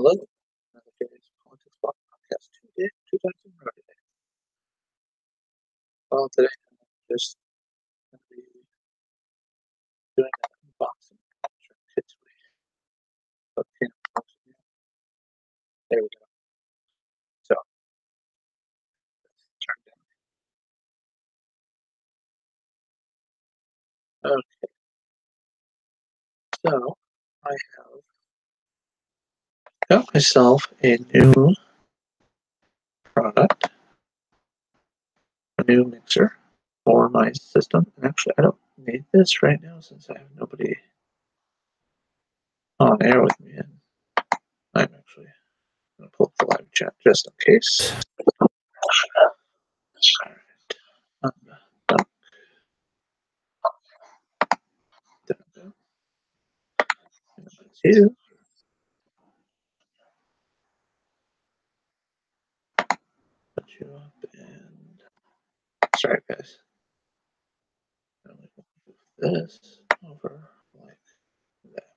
Hello. Another day's Politics Block podcast two times in a row today. Well, today I'm just going to be doing an unboxing. There we go. So, let's turn down. Okay. So, I have got myself a new product, a new mixer for my system. And actually, I don't need this right now since I have nobody on air with me. And I'm actually going to pull up the live chat just in case. All right. Two. Put you up and sorry guys. This over like that.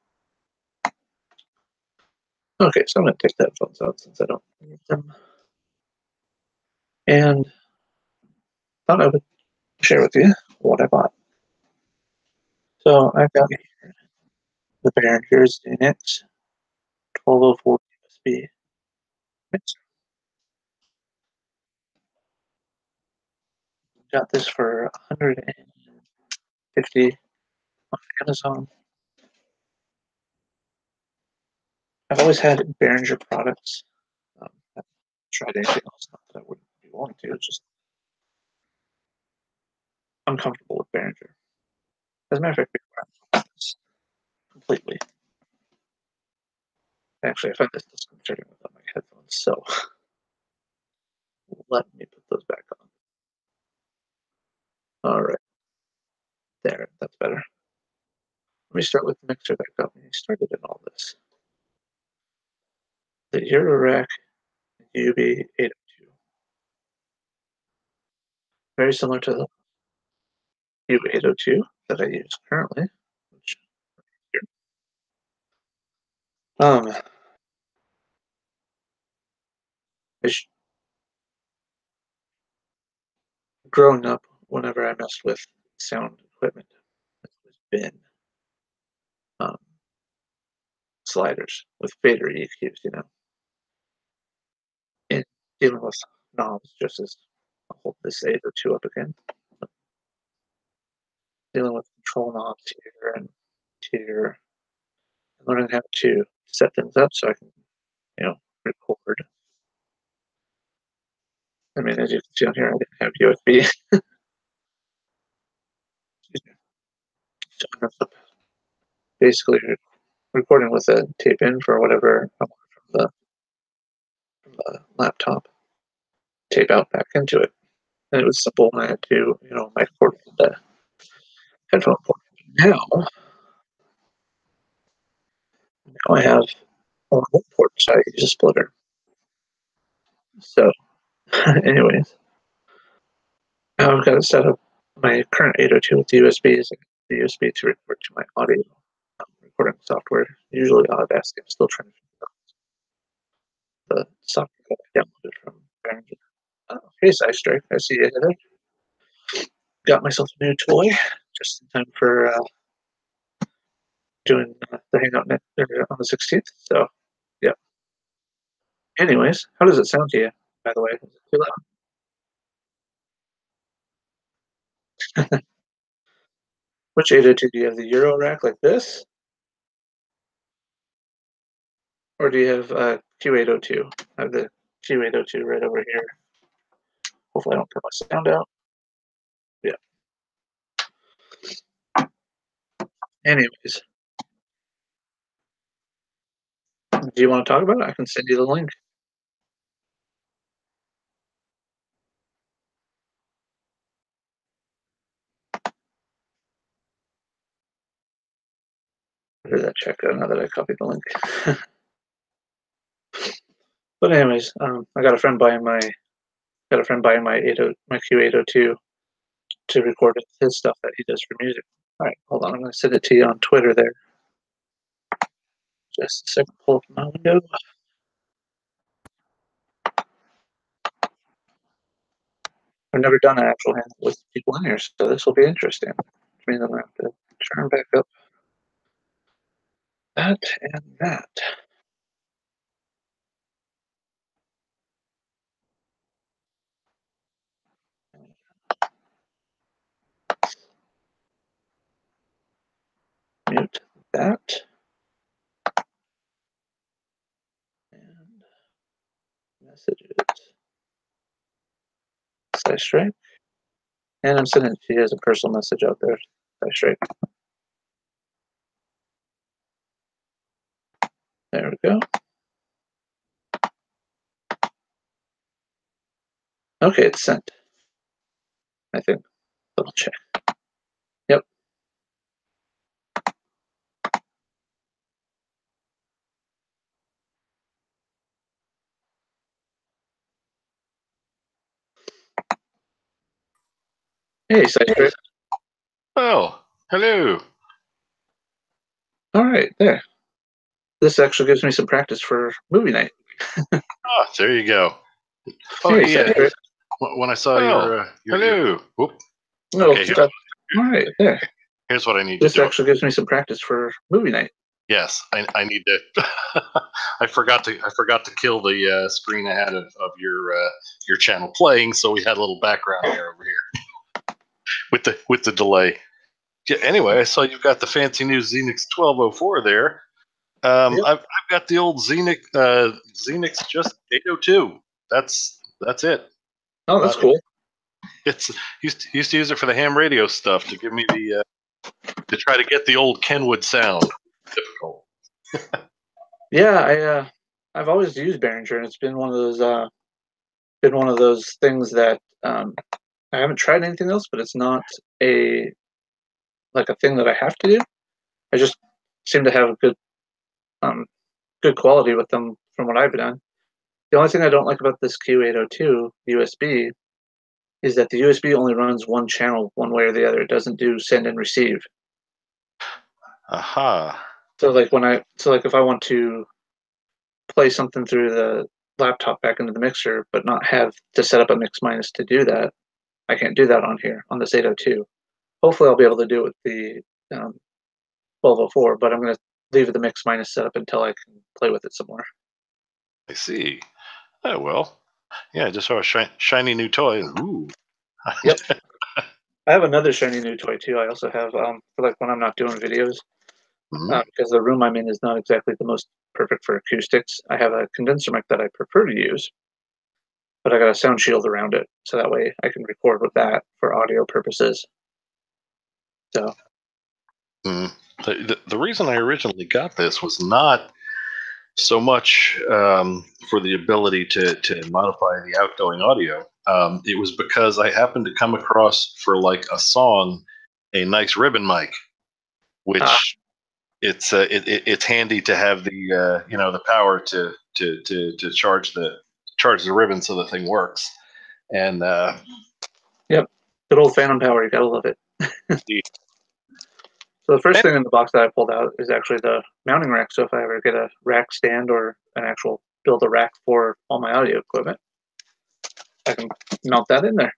Okay, so I'm gonna take the headphones out since I don't need them. And thought I would share with you what I bought. So I got here the Behringer Xenyx 1204USB mixer. Got this for $150 on Amazon. I've always had Behringer products. I've tried anything else, not that I wouldn't be willing to. It's just I'm comfortable with Behringer. As a matter of fact, completely. Actually, I find this disconcerting without my headphones, so let me put those back on. All right. There, that's better. Let me start with the mixer that got me started in all this. The Eurorack UB802. Very similar to the UB802 that I use currently. Which, here. Growing up, whenever I messed with sound equipment, it was been sliders with fader EQs, you know. And dealing with knobs just as I'll hold this 802 up again. Dealing with control knobs here and here. And learning how to set things up so I can, record. I mean, as you can see on here, I didn't have USB. So I'm basically recording with a tape in for whatever I want from the laptop. Tape out back into it. And it was simple. I had to, mic cord the headphone port. Now I have only one port, so I use a splitter. So, anyways, now I've got it set up. My current 802 with the USB is the USB to record to my audio recording software. Usually Audacity. I'm still trying to figure out the software that I downloaded from Behringer. Hey, Sci Strike, I see you there. Got myself a new toy just in time for doing the Hangout on the 16th. So, yeah. Anyways, how does it sound to you, by the way? Is it too loud? Which 802 do you have? The Euro rack like this? Or do you have Q802? I have the Q802 right over here. Hopefully I don't cut my sound out. Yeah. Anyways. Do you want to talk about it? I can send you the link. Where did that check out now that I copied the link? But anyways, I got a friend buying my Q802 to record his stuff that he does for music. All right, hold on. I'm going to send it to you on Twitter there. Just a second. Pull up my window. I've never done an actual handle with people in here, so this will be interesting. Which means I'm going to have to turn back up that and that. Mute that. And messages. Sci Strike. And I'm sending it to you as a personal message out there. Sci Strike. There we go. Okay, it's sent. I think. Double check. Yep. Hey, Sci Strike. Oh, hello. All right, there. This actually gives me some practice for movie night. Ah, there you go. Oh, Hey, yeah. Sci-Strike. When I saw your hello. Whoop. No, Okay, all right, there. Here's what I need This to do. actually gives me some practice for movie night. Yes, I need to. I forgot to kill the screen I had of your channel playing, so we had a little background there over here with the delay. Yeah, anyway, I saw you've got the fancy new Xenyx 1204 there. Yep. I've got the old Xenyx just 802. That's it. Oh, that's cool. It's used to use it for the ham radio stuff to give me the to try to get the old Kenwood sound. Difficult. Yeah, I've always used Behringer, and it's been one of those things that I haven't tried anything else, but it's not a thing that I have to do. I just seem to have good quality with them from what I've done. The only thing I don't like about this Q802 USB is that the USB only runs one channel one way or the other. It doesn't do send and receive. Aha. So if I want to play something through the laptop back into the mixer, but not have to set up a mix minus to do that, I can't do that on here on this 802. Hopefully, I'll be able to do it with the 1204, but I'm going to leave the mix minus set up until I can play with it some more. I see. Oh well. Yeah, I just saw a shiny new toy. Ooh. Yep. I have another shiny new toy too. I also have for when I'm not doing videos, because the room I'm in is not exactly the most perfect for acoustics. I have a condenser mic that I prefer to use, but I got a sound shield around it, so that way I can record with that for audio purposes. So. The reason I originally got this was not so much for the ability to modify the outgoing audio. It was because I happened to come across for like a song a nice ribbon mic, which it's handy to have the the power to charge the ribbon so the thing works. And yep, good old phantom power. You gotta love it. So the first thing in the box that I pulled out is actually the mounting rack. So if I ever get a rack stand or an actual build a rack for all my audio equipment, I can mount that in there.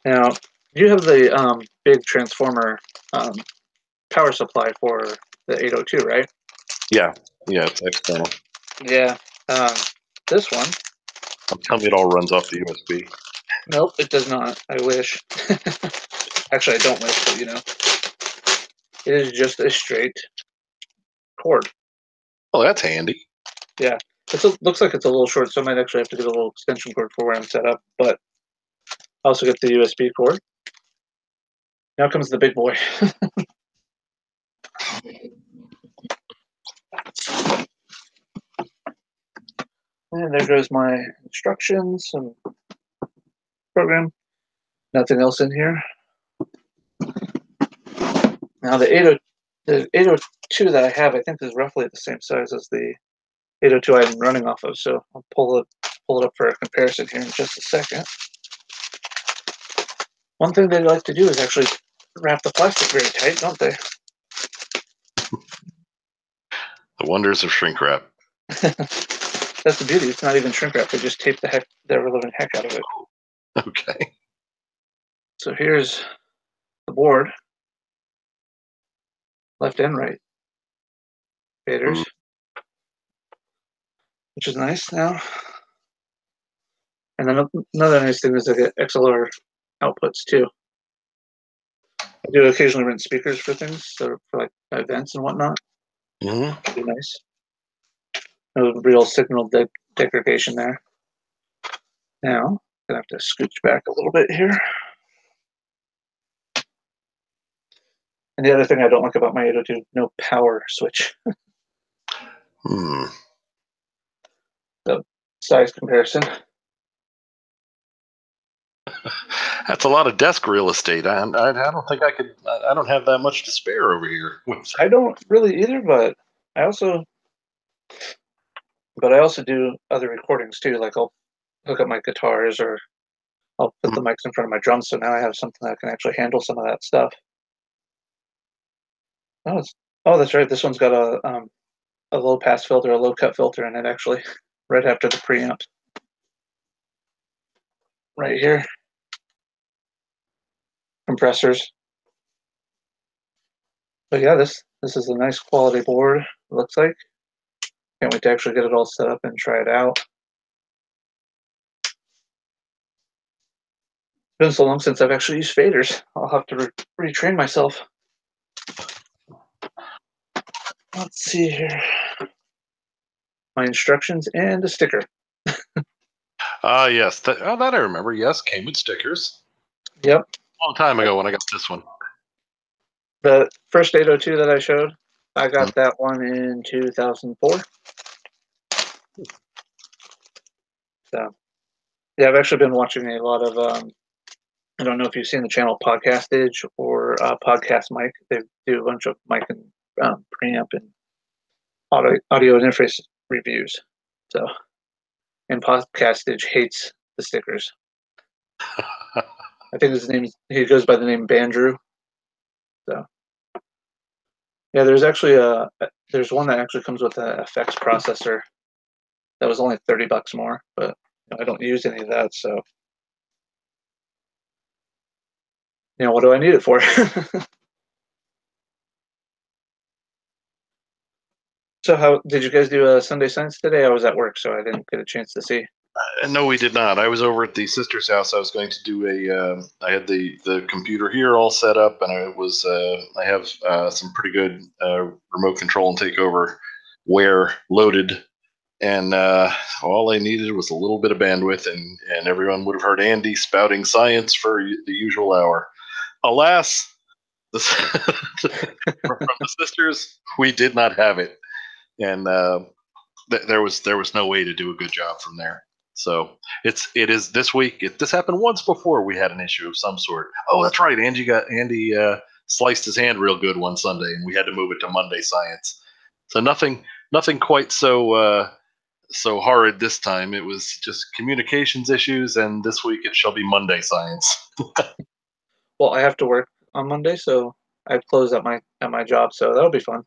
Now, you have the big transformer power supply for the 802, right? yeah, it's external. Yeah. This one. Tell me it all runs off the USB. Nope, it does not. I wish. Actually, I don't wish, but it is just a straight cord. Oh, that's handy. Yeah. Looks like it's a little short, so I might actually have to get a little extension cord for where I'm set up, but I also get the USB cord. Now comes the big boy. And there goes my instructions and program. Nothing else in here. Now the 802 that I have, I think, is roughly the same size as the 802 I'm running off of. So I'll pull it up for a comparison here in just a second. One thing they like to do is actually wrap the plastic very tight, don't they? The wonders of shrink wrap. That's the beauty. It's not even shrink wrap. They just tape the ever-living heck out of it. Okay. So here's the board, left and right faders, which is nice now. And then another nice thing is I get XLR outputs too. I do occasionally rent speakers for things, so for like events and whatnot. Pretty nice. No real signal degradation there. Now, I'm gonna have to scooch back a little bit here. And the other thing I don't like about my 802, no power switch. So size comparison. That's a lot of desk real estate. I don't think I could. I don't have that much to spare over here. I don't really either, but I also do other recordings too. Like I'll hook up my guitars, or I'll put the mics in front of my drums. So now I have something that can actually handle some of that stuff. Oh, that's right. This one's got a low pass filter, a low cut filter in it actually, right after the preamp. Right here. Compressors. But yeah, this is a nice quality board, it looks like. Can't wait to actually get it all set up and try it out. It's been so long since I've actually used faders. I'll have to retrain myself. Let's see here. My instructions and a sticker. Yes. That I remember. Yes, came with stickers. Yep. A long time ago when I got this one. The first 802 that I showed, I got that one in 2004. So, yeah, I've actually been watching a lot of, I don't know if you've seen the channel Podcastage or Podcast Mic. They do a bunch of mic and preamp and audio interface reviews. So, and Podcastage hates the stickers. I think he goes by the name Bandrew. So, yeah, there's actually there's one that actually comes with an FX processor that was only $30 more, but I don't use any of that, so what do I need it for? So how did you guys do Sunday Science today? I was at work, so I didn't get a chance to see. No, we did not. I was over at the sister's house. I was going to do I had the computer here all set up, and I have some pretty good remote control and takeover ware loaded, and all I needed was a little bit of bandwidth, and everyone would have heard Andy spouting science for the usual hour. Alas, from the sisters, we did not have it, and there was no way to do a good job from there. So it is this week. This happened once before. We had an issue of some sort. Oh, that's right. Andy sliced his hand real good one Sunday, and we had to move it to Monday Science. So nothing quite so horrid this time. It was just communications issues, and this week it shall be Monday Science. Well, I have to work on Monday, so I've closed at my job, so that'll be fun.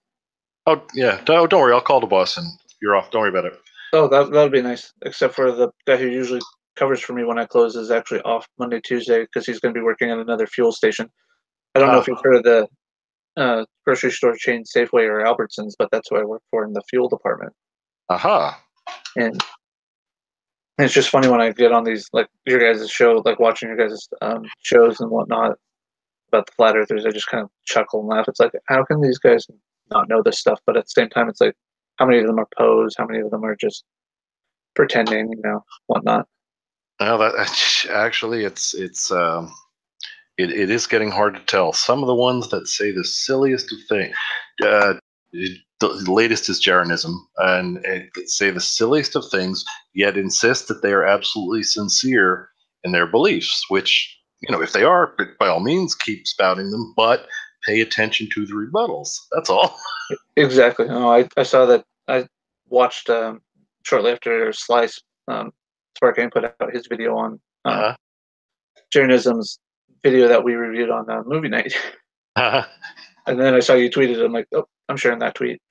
Oh yeah, don't worry. I'll call the boss, and you're off. Don't worry about it. Oh, that'll be nice. Except for the guy who usually covers for me when I close is actually off Monday, Tuesday because he's going to be working at another fuel station. I don't know if you've heard of the grocery store chain Safeway or Albertsons, but that's who I work for in the fuel department. Aha. And it's just funny when I get on these, like your guys' show, like watching your guys' shows and whatnot about the flat earthers. I just kind of chuckle and laugh. It's like, how can these guys not know this stuff? But at the same time, it's like, how many of them are posed? How many of them are just pretending, whatnot? Well, that actually, it is getting hard to tell. Some of the ones that say the silliest of things, the latest is Jaranism, and say the silliest of things, yet insist that they are absolutely sincere in their beliefs, which, if they are, by all means, keep spouting them, but pay attention to the rebuttals. That's all. Exactly. No, I saw that. I watched shortly after Slice Sparkane put out his video on Jaranism's video that we reviewed on movie night. And then I saw you tweeted it. I'm like, oh, I'm sharing that tweet.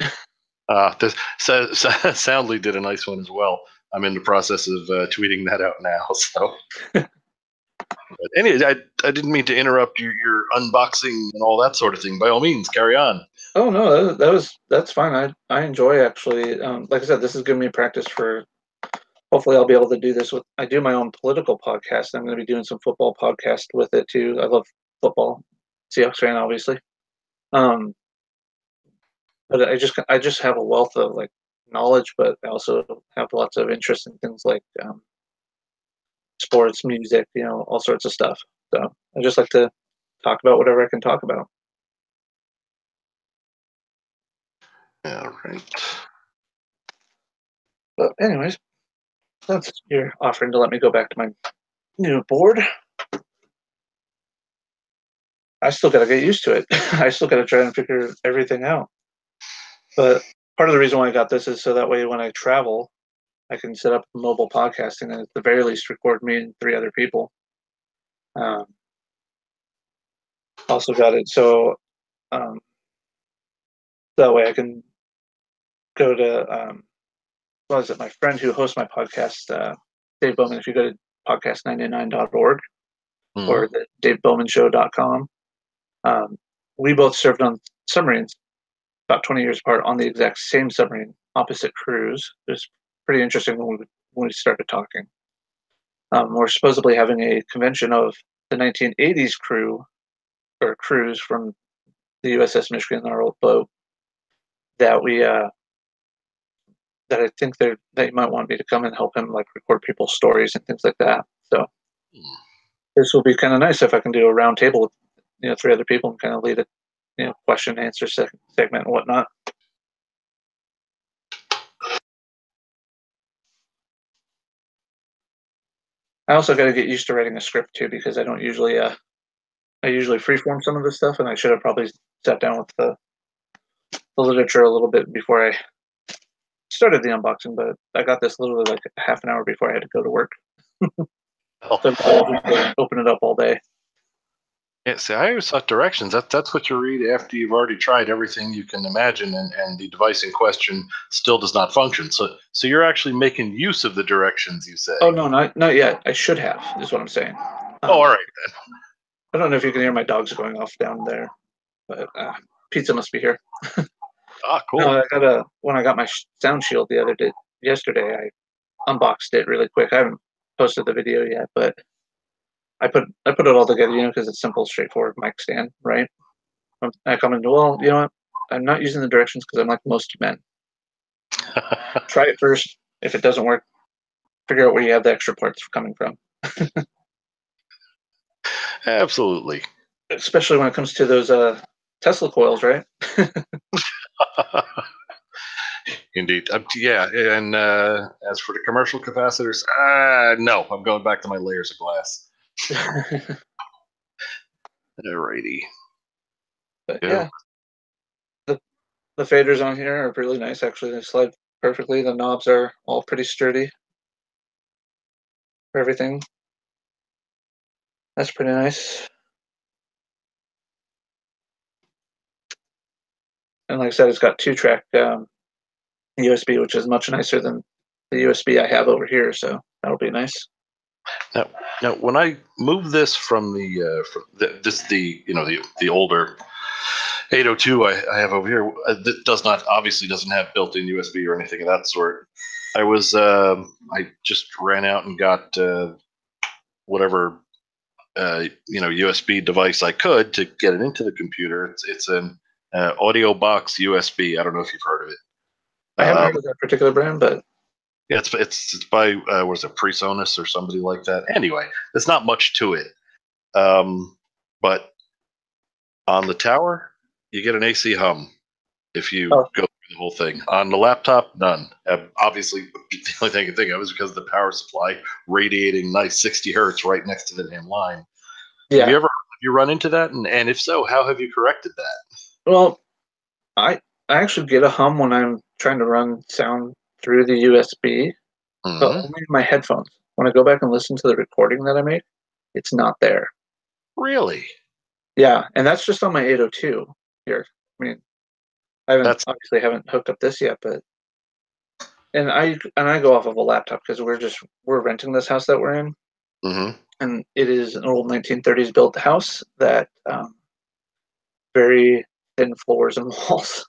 Soundly did a nice one as well. I'm in the process of tweeting that out now. So, but anyway, I didn't mean to interrupt your unboxing and all that sort of thing. By all means, carry on. Oh no, that's fine. I enjoy actually. Like I said, this is giving me practice for. Hopefully, I'll be able to do this with. I do my own political podcast. I'm going to be doing some football podcast with it too. I love football. Seahawks fan, obviously. Um, but I just have a wealth of like knowledge, but I also have lots of interest in things like sports, music, all sorts of stuff. So I just like to talk about whatever I can talk about. All right. But anyways, that's you're offering to let me go back to my new board. I still got to get used to it. I still got to try and figure everything out. But part of the reason why I got this is so that way when I travel, I can set up mobile podcasting and at the very least record me and 3 other people. Also got it so that way I can go to what is it? My friend who hosts my podcast, Dave Bowman. If you go to podcast99.org or the DaveBowmanShow.com, we both served on submarines about 20 years apart on the exact same submarine, opposite crews. It was pretty interesting when we started talking. We're supposedly having a convention of the 1980s crews from the USS Michigan, our old boat, that we that I think they might want me to come and help him like record people's stories and things like that. So this will be kind of nice if I can do a round table with 3 other people and kind of lead a question and answer segment and whatnot. I also got to get used to writing a script too because I don't usually I usually freeform some of this stuff, and I should have probably sat down with the literature a little bit before I started the unboxing, but I got this literally like half an hour before I had to go to work. So I open it up all day. Yeah, see, I always thought directions. That's what you read after you've already tried everything you can imagine, and the device in question still does not function. So you're actually making use of the directions, you say? Oh no, not yet. I should have, is what I'm saying. All right then. I don't know if you can hear my dogs going off down there, but pizza must be here. Cool. No, when I got my sound shield yesterday, I unboxed it really quick. I haven't posted the video yet, but I put it all together, because it's simple, straightforward mic stand, right? I come into, well, you know what? I'm not using the directions because I'm like most men. Try it first. If it doesn't work, figure out where you have the extra parts coming from. Absolutely. Especially when it comes to those Tesla coils, right? Indeed. Yeah, and as for the commercial capacitors, no, I'm going back to my layers of glass. Alrighty. But yeah, the faders on here are really nice. Actually, they slide perfectly. The knobs are all pretty sturdy for everything. That's pretty nice. And like I said, it's got 2-track USB, which is much nicer than the USB I have over here. So that'll be nice. Now, when I move this from the older 802 I have over here, that obviously doesn't have built-in USB or anything of that sort. I just ran out and got whatever USB device I could to get it into the computer. It's an Audio Box USB. I don't know if you've heard of it. I haven't heard of that particular brand, but yeah, it's by what is it, PreSonus or somebody like that. Anyway, there's not much to it, but on the tower you get an AC hum if you go through the whole thing. On the laptop, none. Obviously, the only thing I can think of is because of the power supply radiating nice 60 hertz right next to the damn line. Yeah. Have you run into that? And if so, how have you corrected that? Well, I actually get a hum when I'm trying to run sound through the USB, but only in my headphones. When I go back and listen to the recording that I make, it's not there. Really? Yeah, and that's just on my 802 here. I mean, I That's obviously haven't hooked up this yet, but I go off of a laptop because we're renting this house that we're in, mm-hmm. and it is an old 1930s built house that very thin floors and walls.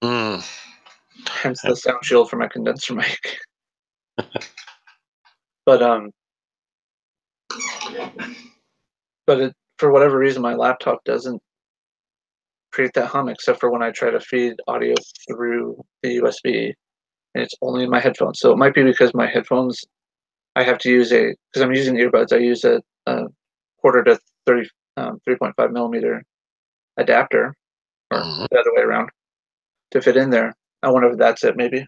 Mm. Hence the sound shield for my condenser mic. But for whatever reason, my laptop doesn't create that hum except for when I try to feed audio through the USB, and it's only in my headphones. So it might be because my headphones, I have to use because I'm using earbuds, I use a quarter to 30, 3.5 millimeter adapter, or Mm-hmm. the other way around, to fit in there. I wonder if that's it, maybe.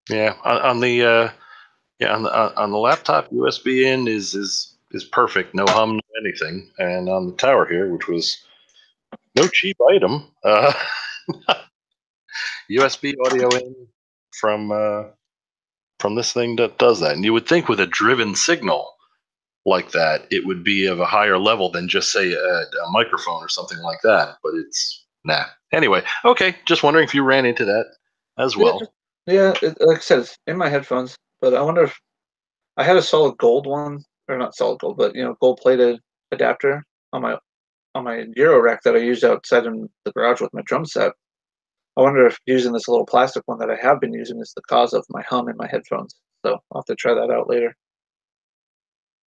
Yeah, on the on the laptop, USB in is perfect, no hum, no anything. And on the tower here, which was no cheap item, USB audio in from this thing that does that. And you would think with a driven signal like that, it would be of a higher level than just say a microphone or something like that. But it's nah. Anyway, okay. Just wondering if you ran into that as well. Like I said, it's in my headphones. But I wonder if I had a solid gold one, or not solid gold, but gold plated adapter on my Euro rack that I used outside in the garage with my drum set. I wonder if using this little plastic one that I have been using is the cause of my hum in my headphones. So I'll have to try that out later.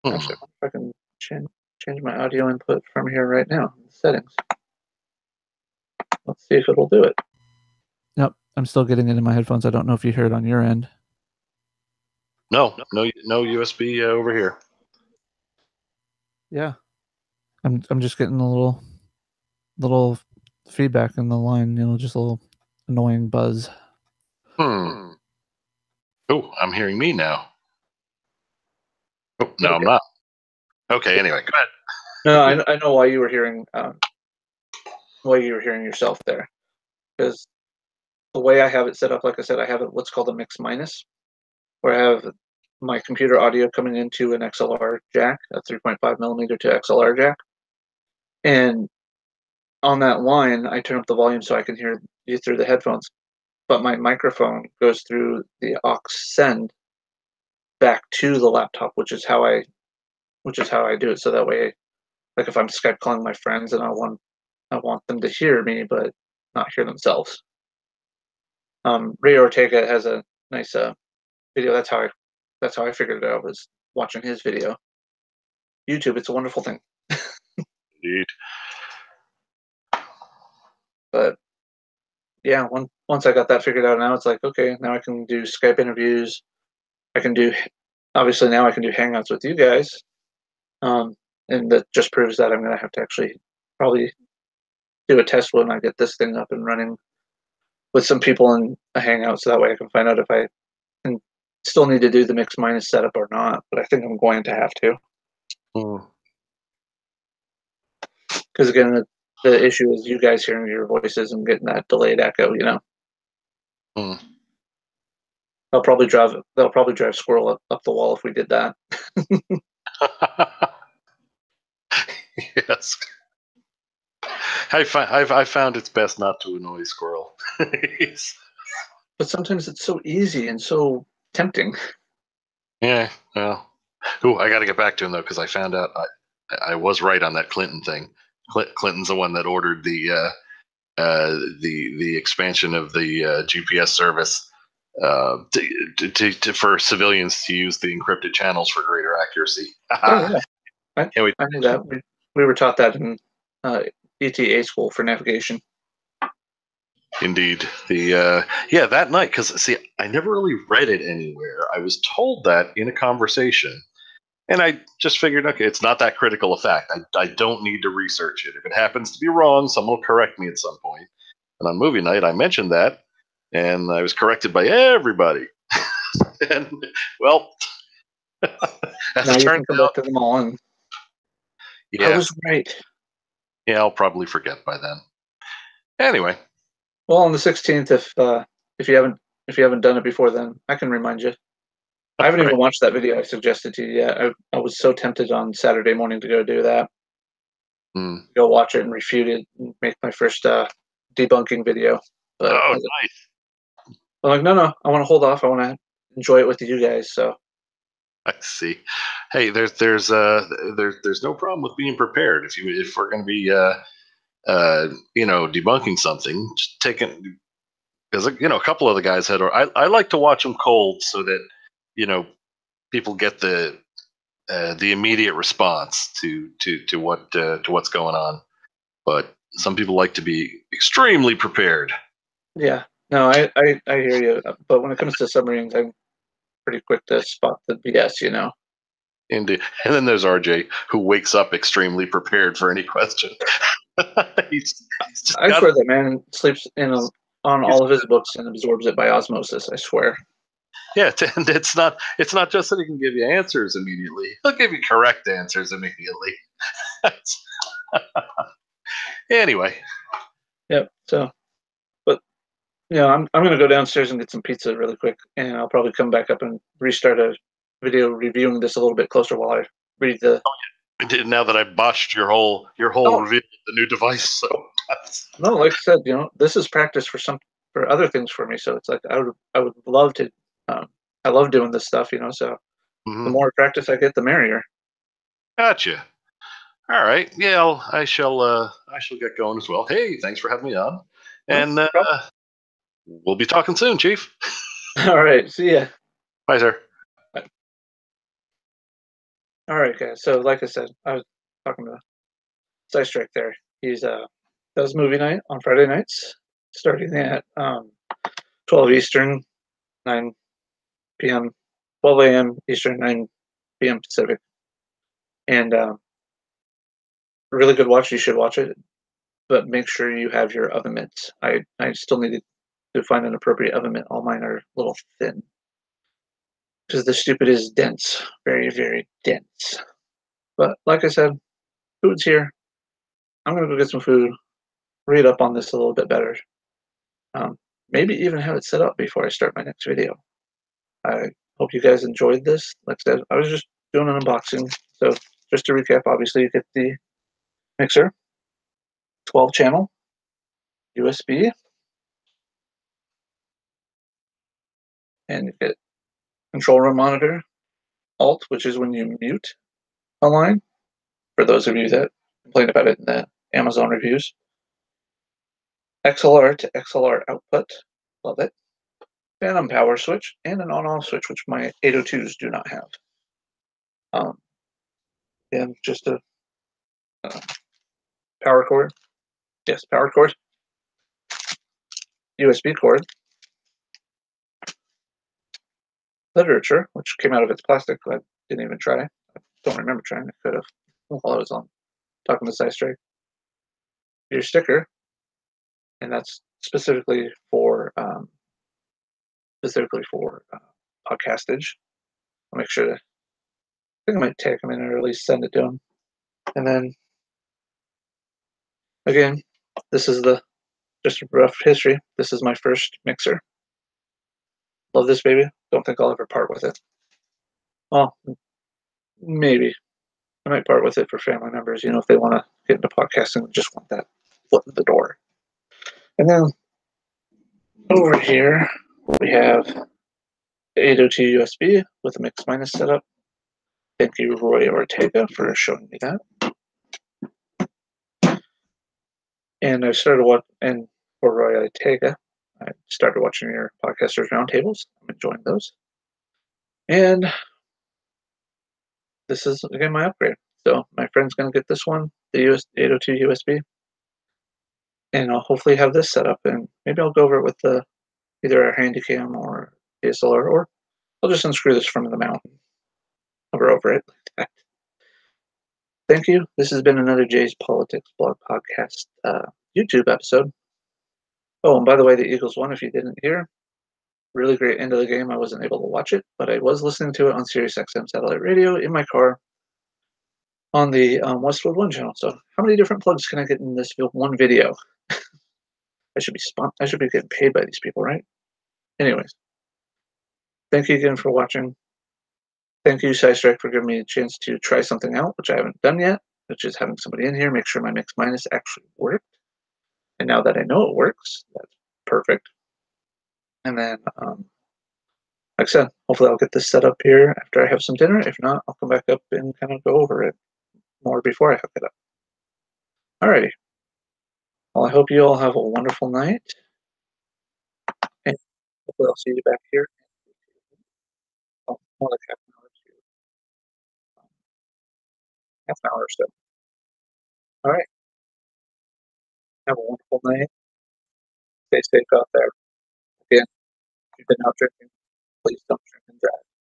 Actually, I wonder if I can change my audio input from here right now in the settings. Let's see if it'll do it. Yep, I'm still getting it in my headphones. I don't know if you hear it on your end. No USB over here. Yeah, I'm just getting a little feedback in the line. Just a little annoying buzz. Oh, I'm hearing me now. Oh, no, Okay. I'm not. Okay, anyway, go ahead. No, I know why you were hearing yourself there, because the way I have it set up, like I said, I have it what's called a mix minus, where I have my computer audio coming into an XLR jack, a 3.5 millimeter to XLR jack, and on that line, I turn up the volume so I can hear you through the headphones, but my microphone goes through the aux send back to the laptop, which is how I do it. So that way, like if I'm Skype calling my friends and I want them to hear me but not hear themselves. Ray Ortega has a nice video. That's how I figured it out, was watching his video. YouTube, it's a wonderful thing. Indeed. But yeah, once I got that figured out, now it's like, okay, now I can do Skype interviews. Obviously now I can do Hangouts with you guys. And that just proves that I'm going to have to actually probably do a test when I get this thing up and running with some people in a Hangout, so that way I can find out if I can still need to do the mix minus setup or not. But I think I'm going to have to. Because again, the issue is you guys hearing your voices and getting that delayed echo. They'll probably drive squirrel up the wall if we did that. Yes. I found it's best not to annoy squirrel. But sometimes it's so easy and so tempting. Yeah, well. Ooh, I got to get back to him though, because I found out I was right on that Clinton thing. Clinton's the one that ordered the expansion of the GPS service for civilians to use the encrypted channels for greater accuracy. Oh, yeah. I knew that. We were taught that in ETA school for navigation. Indeed. That night, because see, I never really read it anywhere. I was told that in a conversation, and I just figured, okay, it's not that critical a fact. I don't need to research it. If it happens to be wrong, someone will correct me at some point. And on movie night, I mentioned that, and I was corrected by everybody. And well, as now it you turned can come out, back to them all, and yeah, I was right. Yeah, I'll probably forget by then. Anyway. Well, on the 16th, if you haven't done it before then, I can remind you. I haven't even watched that video I suggested to you yet. I was so tempted on Saturday morning to go do that. Go watch it and refute it and make my first debunking video. But Oh, nice. I'm like, no, I want to hold off. I want to enjoy it with you guys. So I see. Hey, there's no problem with being prepared. If we're going to be debunking something, just taking, because a couple of the guys had. I like to watch them cold so that people get the immediate response to what's going on. But some people like to be extremely prepared. yeah, no, I hear you. But when it comes to submarines, I'm pretty quick to spot the BS. Indeed. And then there's RJ, who wakes up extremely prepared for any question. he's just I swear that man sleeps on all of his books and absorbs it by osmosis. I swear. Yeah, and it's not just that he can give you answers immediately. He'll give you correct answers immediately. Anyway. Yep. So, but I'm gonna go downstairs and get some pizza really quick, and I'll probably come back up and restart a video reviewing this a little bit closer while I read the. Now that I botched your whole review of the new device, so no, like I said, this is practice for other things for me. So it's like I would love to. I love doing this stuff, So the more practice I get, the merrier. Gotcha. All right. Yeah, I shall get going as well. Hey, thanks for having me on, and we'll be talking soon, Chief. All right. See ya. Bye, sir. Bye. All right, guys. So, like I said, I was talking to Sci Strike there. He's does movie night on Friday nights, starting at 12 Eastern, 9 p.m., 12 a.m. Eastern, 9 p.m. Pacific. And really good watch. You should watch it, but make sure you have your oven mitts. I still need to find an appropriate oven mitt. All mine are a little thin because the stupid is dense, very, very dense. But like I said, food's here. I'm gonna go get some food, read up on this a little bit better. Maybe even have it set up before I start my next video. I hope you guys enjoyed this. Like I said, I was just doing an unboxing. So just to recap, obviously you get the mixer, 12 channel, USB, and you get control room monitor, Alt, which is when you mute a line, for those of you that complain about it in the Amazon reviews. XLR to XLR output, love it. Phantom power switch, and an on-off switch, which my 802s do not have. And just a power cord. Yes, power cord. USB cord. Literature, which came out of its plastic. I didn't even try. I don't remember trying. I could have while I was on talking to Sci Strike. Your sticker, and that's specifically for podcastage. I'll make sure to. I think I might take them in or at least send it to them. And then again, this is just a rough history. This is my first mixer. Love this baby. Don't think I'll ever part with it. Well, maybe. I might part with it for family members, if they want to get into podcasting and just want that foot in the door. And then over here, we have the 802 USB with a mix minus setup. Thank you, Ray Ortega, for showing me that. And I started and for Ray Ortega, I started watching your Podcasters Roundtables. I'm enjoying those. And this is, again, my upgrade. So my friend's going to get this one, the 802 USB. And I'll hopefully have this set up. And maybe I'll go over it with either our Handycam or DSLR, or I'll just unscrew this from the mount and hover over it like that. Thank you. This has been another Jay's Politics Blog Podcast YouTube episode. Oh, and by the way, the Eagles won, if you didn't hear. Really great end of the game. I wasn't able to watch it, but I was listening to it on Sirius XM satellite radio in my car on the Westwood One channel. So how many different plugs can I get in this one video? I should be getting paid by these people, right? Anyways, thank you again for watching. Thank you, Sci Strike, for giving me a chance to try something out, which I haven't done yet, which is having somebody in here, make sure my mix minus actually worked. And now that I know it works, that's perfect. And then, like I said, hopefully I'll get this set up here after I have some dinner. If not, I'll come back up and kind of go over it more before I hook it up. Alrighty. Well, I hope you all have a wonderful night. And hopefully I'll see you back here. Oh, more like half an hour or so. All right. Have a wonderful night. Stay safe out there. Again, if you've been out drinking, please don't drink and drive.